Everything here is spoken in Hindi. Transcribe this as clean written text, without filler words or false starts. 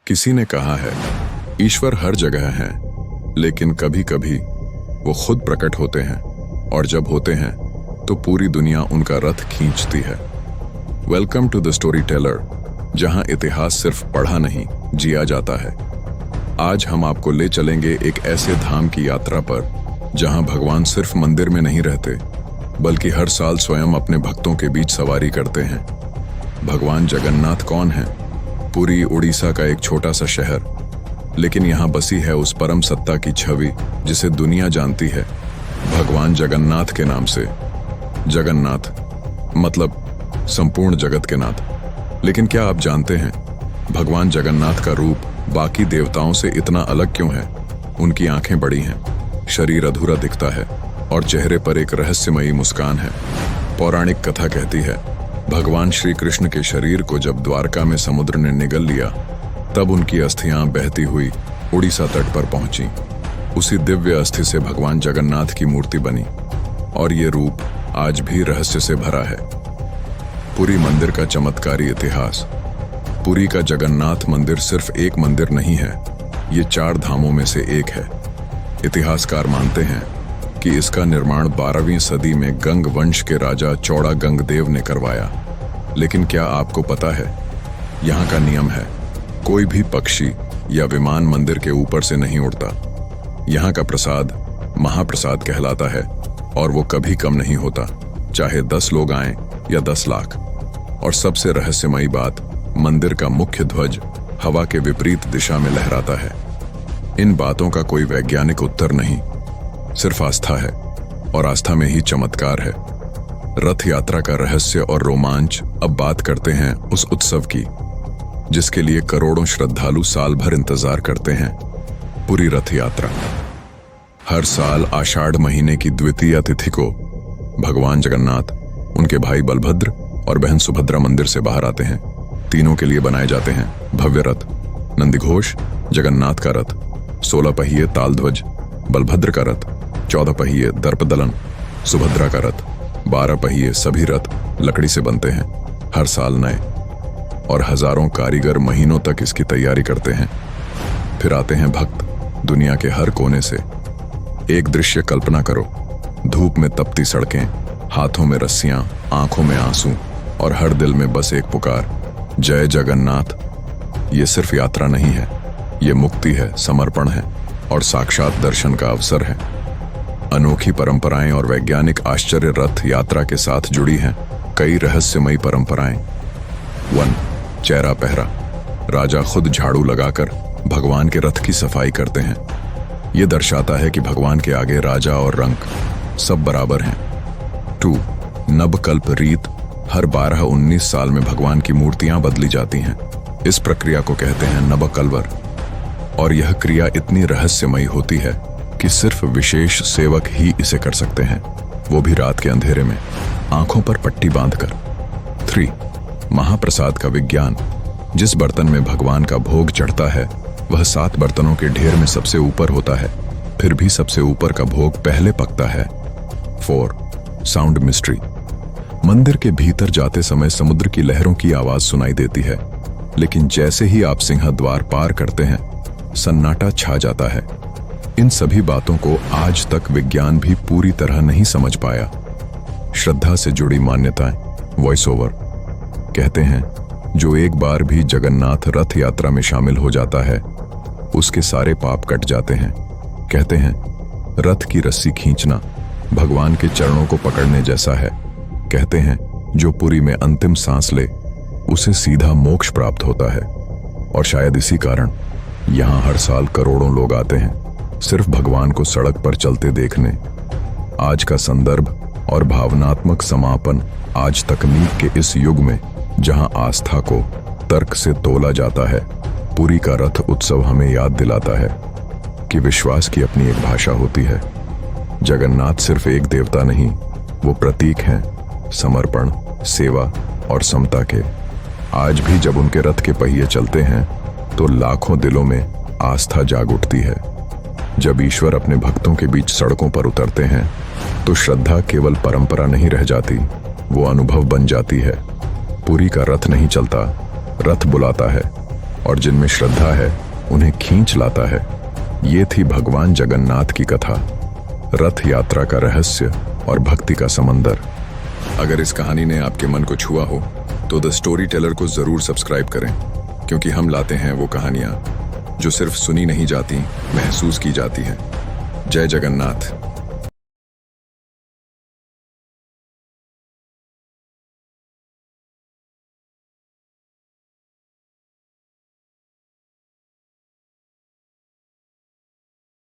किसी ने कहा है ईश्वर हर जगह है, लेकिन कभी कभी वो खुद प्रकट होते हैं और जब होते हैं तो पूरी दुनिया उनका रथ खींचती है। Welcome to the story teller, जहां इतिहास सिर्फ पढ़ा नहीं जिया जाता है। आज हम आपको ले चलेंगे एक ऐसे धाम की यात्रा पर जहां भगवान सिर्फ मंदिर में नहीं रहते, बल्कि हर साल स्वयं अपने भक्तों के बीच सवारी करते हैं। भगवान जगन्नाथ कौन है? पुरी उड़ीसा का एक छोटा सा शहर, लेकिन यहाँ बसी है उस परम सत्ता की छवि जिसे दुनिया जानती है भगवान जगन्नाथ के नाम से। जगन्नाथ मतलब संपूर्ण जगत के नाथ। लेकिन क्या आप जानते हैं भगवान जगन्नाथ का रूप बाकी देवताओं से इतना अलग क्यों है? उनकी आंखें बड़ी हैं, शरीर अधूरा दिखता है और चेहरे पर एक रहस्यमयी मुस्कान है। पौराणिक कथा कहती है भगवान श्री कृष्ण के शरीर को जब द्वारका में समुद्र ने निगल लिया, तब उनकी अस्थियां बहती हुई उड़ीसा तट पर पहुंची। उसी दिव्य अस्थि से भगवान जगन्नाथ की मूर्ति बनी और ये रूप आज भी रहस्य से भरा है। पुरी मंदिर का चमत्कारी इतिहास। पुरी का जगन्नाथ मंदिर सिर्फ एक मंदिर नहीं है, ये 4 धामों में से एक है। इतिहासकार मानते हैं कि इसका निर्माण 12वीं सदी में गंग वंश के राजा चौड़ा गंगदेव ने करवाया। लेकिन क्या आपको पता है, यहाँ का नियम है कोई भी पक्षी या विमान मंदिर के ऊपर से नहीं उड़ता। यहाँ का प्रसाद महाप्रसाद कहलाता है और वो कभी कम नहीं होता, चाहे 10 लोग आएं या 10 लाख। और सबसे रहस्यमयी बात, मंदिर का मुख्य ध्वज हवा के विपरीत दिशा में लहराता है। इन बातों का कोई वैज्ञानिक उत्तर नहीं, सिर्फ आस्था है, और आस्था में ही चमत्कार है। रथ यात्रा का रहस्य और रोमांच। अब बात करते हैं उस उत्सव की जिसके लिए करोड़ों श्रद्धालु साल भर इंतजार करते हैं। पुरी रथ यात्रा। हर साल आषाढ़ महीने की द्वितीय तिथि को भगवान जगन्नाथ, उनके भाई बलभद्र और बहन सुभद्रा मंदिर से बाहर आते हैं। तीनों के लिए बनाए जाते हैं भव्य रथ। नंदीघोष जगन्नाथ का रथ, 16 पहिए तालध्वज बलभद्र का रथ, 14 पहिए दर्पदलन सुभद्रा का रथ, 12 पहिए सभी रथ लकड़ी से बनते हैं, हर साल नए, और हजारों कारीगर महीनों तक इसकी तैयारी करते हैं। फिर आते हैं भक्त दुनिया के हर कोने से। एक दृश्य कल्पना करो, धूप में तपती सड़कें, हाथों में रस्सियां, आंखों में आंसू और हर दिल में बस एक पुकार, जय जगन्नाथ। ये सिर्फ यात्रा नहीं है, ये मुक्ति है, समर्पण है और साक्षात दर्शन का अवसर है। अनोखी परंपराएं और वैज्ञानिक आश्चर्य रथ यात्रा के साथ जुड़ी हैं। कई रहस्यमयी परंपराएं। 1. चेहरा पहरा। राजा खुद झाड़ू लगाकर भगवान के रथ की सफाई करते हैं। यह दर्शाता है कि भगवान के आगे राजा और रंक सब बराबर हैं। 2. नबकल्प रीत। हर 12-19 साल में भगवान की मूर्तियां बदली जाती हैं। इस प्रक्रिया को कहते हैं नबकलवर, और यह क्रिया इतनी रहस्यमयी होती है कि सिर्फ विशेष सेवक ही इसे कर सकते हैं, वो भी रात के अंधेरे में, आंखों पर पट्टी बांधकर। 3. महाप्रसाद का विज्ञान। जिस बर्तन में भगवान का भोग चढ़ता है वह 7 बर्तनों के ढेर में सबसे ऊपर होता है, फिर भी सबसे ऊपर का भोग पहले पकता है। 4. Sound mystery. मंदिर के भीतर जाते समय समुद्र की लहरों की आवाज सुनाई देती है, लेकिन जैसे ही आप सिंह द्वार पार करते हैं सन्नाटा छा जाता है। इन सभी बातों को आज तक विज्ञान भी पूरी तरह नहीं समझ पाया। श्रद्धा से जुड़ी मान्यताएं। Voice over. कहते हैं जो एक बार भी जगन्नाथ रथ यात्रा में शामिल हो जाता है उसके सारे पाप कट जाते हैं। कहते हैं रथ की रस्सी खींचना भगवान के चरणों को पकड़ने जैसा है। कहते हैं जो पुरी में अंतिम सांस ले उसे सीधा मोक्ष प्राप्त होता है। और शायद इसी कारण यहाँ हर साल करोड़ों लोग आते हैं सिर्फ भगवान को सड़क पर चलते देखने। आज का संदर्भ और भावनात्मक समापन। आज तकनीक के इस युग में जहां आस्था को तर्क से तोला जाता है, पुरी का रथ उत्सव हमें याद दिलाता है कि विश्वास की अपनी एक भाषा होती है। जगन्नाथ सिर्फ एक देवता नहीं, वो प्रतीक हैं समर्पण, सेवा और समता के। आज भी जब उनके रथ के पहिए चलते हैं तो लाखों दिलों में आस्था जाग उठती है। जब ईश्वर अपने भक्तों के बीच सड़कों पर उतरते हैं तो श्रद्धा केवल परंपरा नहीं रह जाती, वो अनुभव बन जाती है। पुरी का रथ नहीं चलता, रथ बुलाता है। और जिनमें श्रद्धा है उन्हें खींच लाता है। ये थी भगवान जगन्नाथ की कथा, रथ यात्रा का रहस्य और भक्ति का समंदर। अगर इस कहानी ने आपके मन को छुआ हो तो द स्टोरी टेलर को जरूर सब्सक्राइब करें, क्योंकि हम लाते हैं वो कहानियां जो सिर्फ सुनी नहीं जाती, महसूस की जाती हैं। जय जगन्नाथ।